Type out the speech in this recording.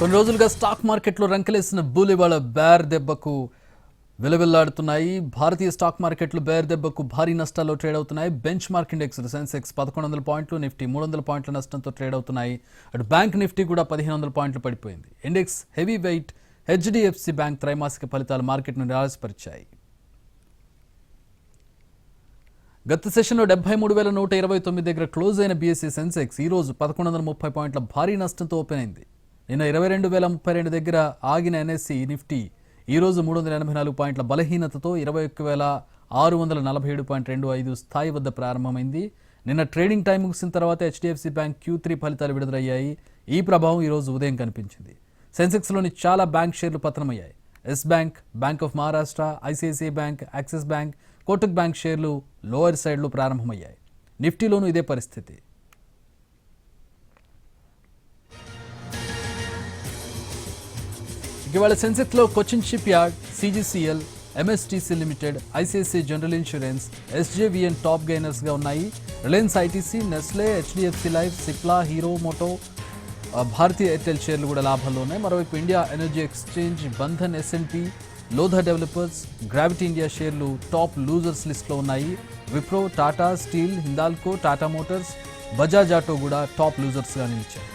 కొన్ని రోజులుగా స్టాక్ మార్కెట్లో రంకెలేసిన బుల్ ఇవాళ బేర్ దెబ్బకు విలవిల్లాడుతున్నాయి. భారతీయ స్టాక్ మార్కెట్లు బేర్ దెబ్బకు భారీ నష్టాల్లో ట్రేడ్ అవుతున్నాయి. బెంచ్ మార్క్ ఇండెక్స్ సెన్సెక్స్ 1100 పాయింట్లు, నిఫ్టీ 300 పాయింట్ల నష్టంతో ట్రేడ్ అవుతున్నాయి. అటు బ్యాంక్ నిఫ్టీ కూడా 1500 పాయింట్లు పడిపోయింది. Index heavy weight HDFC bank త్రైమాసిక ఫలితాలు మార్కెట్ను నిరాశపరిచాయి. గత సెషన్లో 73,129 దగ్గర క్లోజ్ అయిన బీఎస్సీ సెన్సెక్స్ ఈ రోజు 1130 పాయింట్ల భారీ నష్టంతో ఓపెన్ అయింది. నిన్న 22,032 దగ్గర ఆగిన ఎన్ఎస్సి నిఫ్టీ ఈ రోజు 384 పాయింట్ల బలహీనతతో 21,647.25 స్థాయి వద్ద ప్రారంభమైంది. నిన్న ట్రేడింగ్ టైం ముగిసిన తర్వాత హెచ్డిఎఫ్సి బ్యాంక్ Q3 ఫలితాలు విడుదలయ్యాయి. ఈ ప్రభావం ఈ రోజు ఉదయం కనిపించింది. సెన్సెక్స్లోని చాలా బ్యాంక్ షేర్లు పతనమయ్యాయి. Yes bank, bank of Maharashtra, ICICI bank, Axis bank, Kotak bank షేర్లు లోయర్ సైడ్లో ప్రారంభమయ్యాయి. నిఫ్టీలోనూ ఇదే పరిస్థితి. ఇవాళ సెన్సెక్స్లో Cochin shipyard, CGCL, MSTC limited, ICICI general insurance, SJVN top గెయినర్స్గా ఉన్నాయి. Reliance ITC, Nestle, HDFC life, Cipla, Hero Moto, Bharti Airtel షేర్లు కూడా లాభాల్లో ఉన్నాయి. మరోవైపు India energy exchange, Bandhan, SNP, Lodha developers, Gravity India షేర్లు టాప్ లూజర్స్ లిస్ట్లో ఉన్నాయి. Wipro, Tata steel, Hindalco, Tata Motors, Bajaj auto కూడా టాప్ లూజర్స్గా నిలిచాయి.